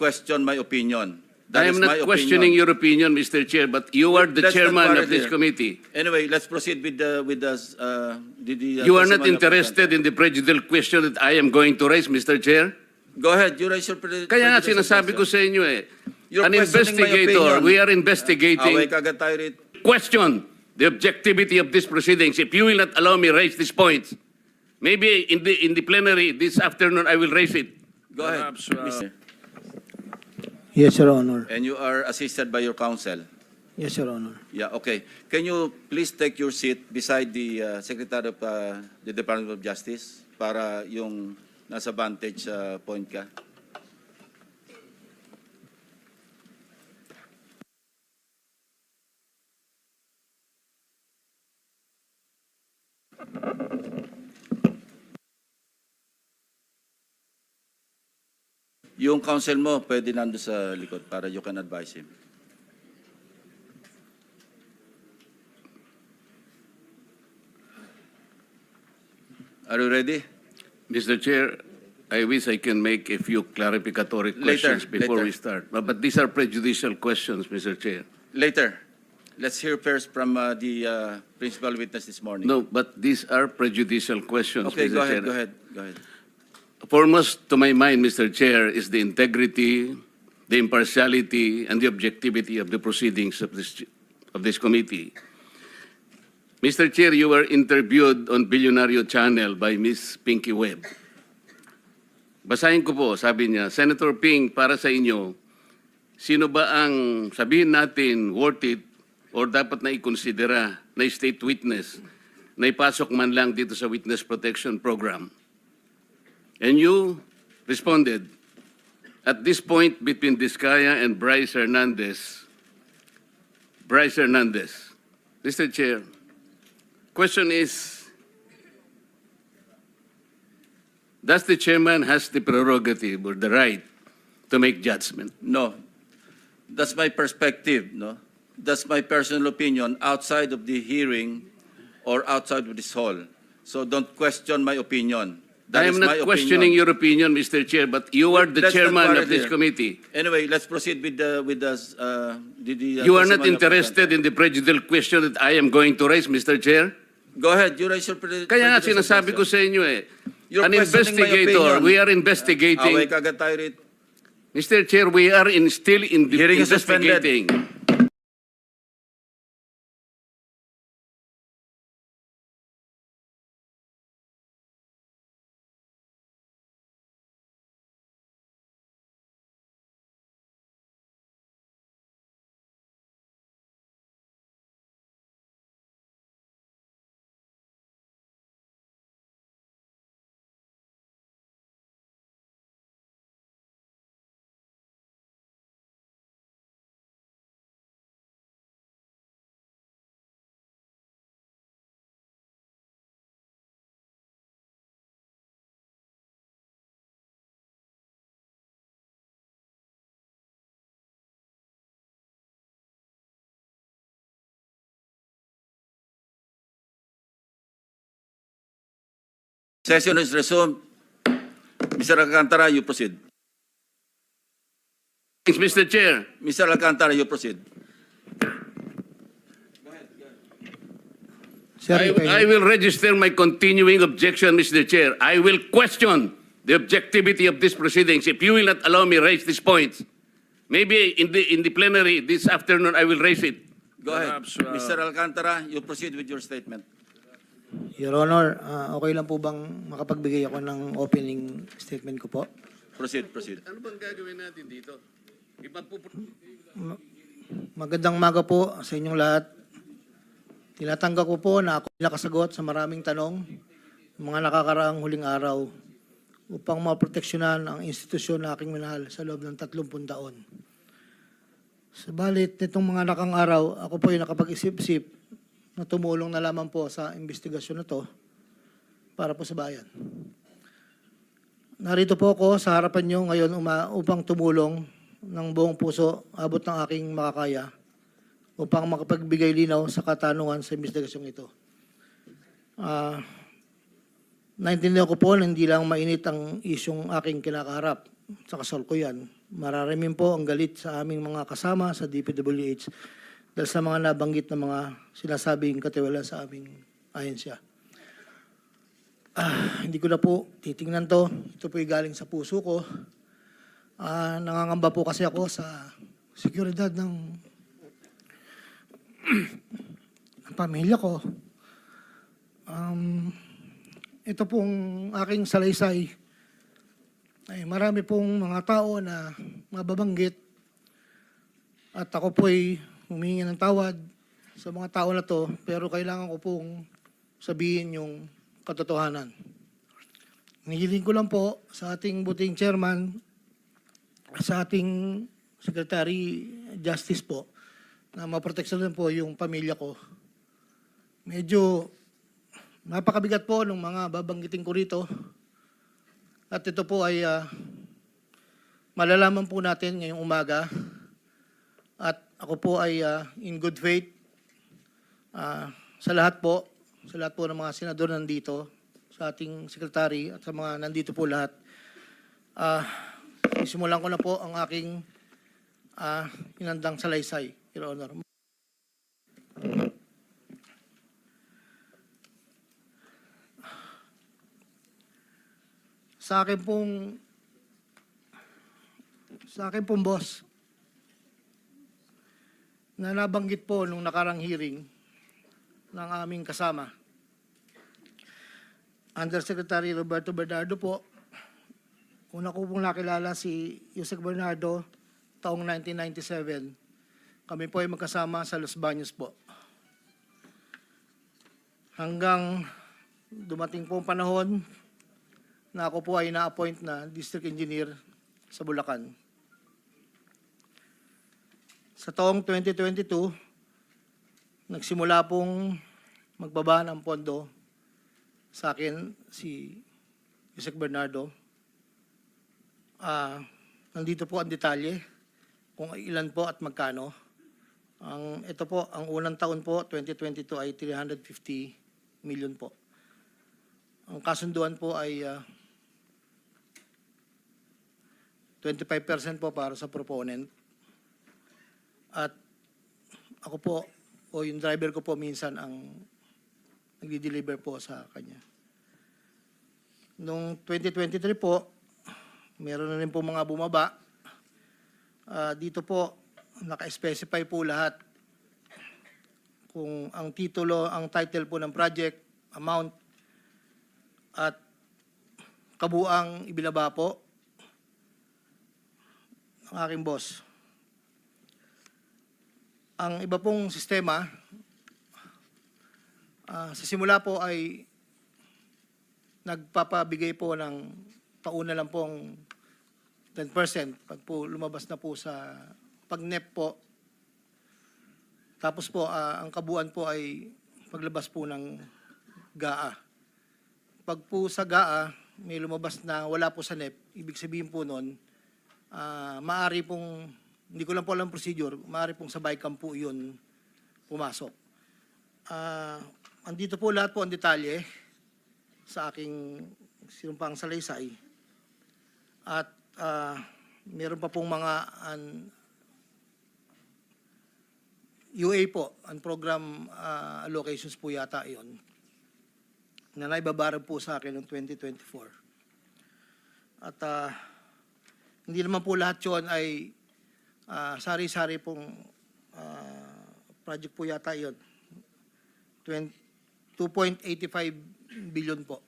question my opinion. I am not questioning your opinion, Mr. Chair, but you are the Let's not chairman quarrel of this here. committee. Anyway, let's proceed with the You are not testimony of the interested in the prejudicial question that I am going to raise, Mr. Chair? Go ahead, you raise your Kaya nga prejudicial sinasabi ko question. sa inyo eh. You're An questioning my investigator, opinion. we are investigating, Away kagad tayo rito. question the objectivity of these proceedings. If you will not allow me raise these points, maybe in the plenary this afternoon I will raise it. Go ahead. Mr. Yes, Your Honor. And you are assisted by your counsel. Yes, Your Honor. Yeah, okay. Can you please take your seat beside the Secretary of the Department of Justice para yung nasa vantage point ka? Yung counsel mo, pwede nando sa likod para you can advise him. Are you ready? Mr. Chair, I wish I can make a few clarificatory questions before we start. But these are prejudicial questions, Mr. Chair. Later. Let's hear first from the principal witness this morning. No, but these are prejudicial questions, Okay, Mr. go ahead, Chair. go ahead, go ahead. Foremost to my mind, Mr. Chair, is the integrity, the impartiality, and the objectivity of the proceedings of this committee. Mr. Chair, you were interviewed on Billionario Channel by Ms. Pinky Webb. Basahin ko po, sabi niya, Senator Ping, para sa inyo, sino ba ang sabihin natin worth it or dapat na ikonsidera na state witness na ipasok man lang dito sa Witness Protection Program? And you responded, at this point between Diskaya and Bryce Hernandez, Mr. Chair, question is, does the chairman has the prerogative or the right to make judgment? No. That's my perspective, no? That's my personal opinion outside of the hearing or outside of this hall. So don't question my opinion. That I is am my not questioning opinion. your opinion, Mr. Chair, but you are the Let's not chairman quarrel of this here. committee. Anyway, let's proceed with the You are not testimony of the interested in the prejudicial question that I am going to raise, Mr. Chair? Go ahead, you raise your Kaya nga prejudicial sinasabi ko question. sa inyo eh. You're An questioning my investigator, opinion. we are investigating. Away kagad tayo rito. Mr. Chair, we are still in the Hearing is suspended. investigating. Session is resumed. Mr. Alcantara, you proceed. Thanks, Mr. Chair. Mr. Alcantara, you proceed. Sir, I will register my continuing objection, Mr. Chair. I will question the objectivity of these proceedings if you will not allow me raise these points. Maybe in the plenary this afternoon I will raise it. Go ahead. Mr. Alcantara, you proceed with your statement. Your Honor, okay lang po bang makapagbigay ako ng opening statement ko po? Proceed, proceed. Ano bang gagawin natin dito? Magandang umaga po sa inyong lahat. Tinatanggap ko po na ako nakasagot sa maraming tanong mga nakakaraang huling araw upang maproteksyonan ang institusyon na aking minahal sa loob ng 30 taon. Subalit nitong mga nakang araw, ako po ay nakapag-isip-isip na tumulong na lamang po sa investigasyon na to para po sa bayan. Narito po ako sa harapan nyo ngayon upang tumulong ng buong puso, abot ng aking makakaya, upang makapagbigay linaw sa katanungan sa investigasyong ito. Naintindihan ko po na hindi lang mainit ang isyong aking kinakaharap sa kasalukuyan, mararamin po ang galit sa aming mga kasama sa DPWH dahil sa mga nabanggit na mga sinasabing katiwala sa aming ahensya. Hindi ko na po titingnan to. Ito po'y galing sa puso ko. Nangangamba po kasi ako sa seguridad ng pamilya ko. Ito pong aking salaysay ay marami pong mga tao na mababanggit at ako po'y humingi ng tawad sa mga tao na to, pero kailangan ko pong sabihin yung katotohanan. Nihiling ko lang po sa ating buting chairman, sa ating Secretary Justice po, na maproteksahan po yung pamilya ko. Medyo napakabigat po ng mga babanggitin ko rito. At ito po ay malalaman po natin ngayong umaga. At ako po ay in good faith sa lahat po ng mga senador nandito, sa ating sekretary at sa mga nandito po lahat. Isimulan ko na po ang aking inandang salaysay, Your Honor. Sa akin pong boss, na nabanggit po nung nakarang hearing ng aming kasama, Undersecretary Roberto Bernardo po. Una ko pong nakilala si Yusek Bernardo taong 1997. Kami po ay magkasama sa Los Baños po. Hanggang dumating po ang panahon na ako po ay na-appoint na District Engineer sa Bulacan. Sa taong 2022, nagsimula pong magbaba ng pondo sa akin si Yusek Bernardo. Nandito po ang detalye kung ilan po at magkano. Ito po, ang unang taon po, 2022 ay 350 million po. Ang kasunduan po ay 25% po para sa proponent. At ako po, o yung driver ko po minsan ang nagdi-deliver po sa kanya. Noong 2023 po, meron na rin po mga bumaba. Dito po, naka-specify po lahat kung ang titulo, ang title po ng project, amount, at kabuang ibinaba po ng aking boss. Ang iba pong sistema, sa simula po ay nagpapabigay po ng pauna lang pong 10% pag po lumabas na po sa pag-NEP po. Tapos po, ang kabuuan po ay paglabas po ng GAA. Pag po sa GAA, may lumabas na wala po sa NEP, ibig sabihin po nun, maaari pong, hindi ko lang po alam procedure, maaari pong sa BICAM po yun pumasok. Andito po lahat po ang detalye sa aking sinumpang salaysay. At meron pa pong mga UA po, program allocations po yata yon na naibabarag po sa akin noong 2024. At hindi naman po lahat yun ay sari-sari pong project po yata yon. 2.85 billion po.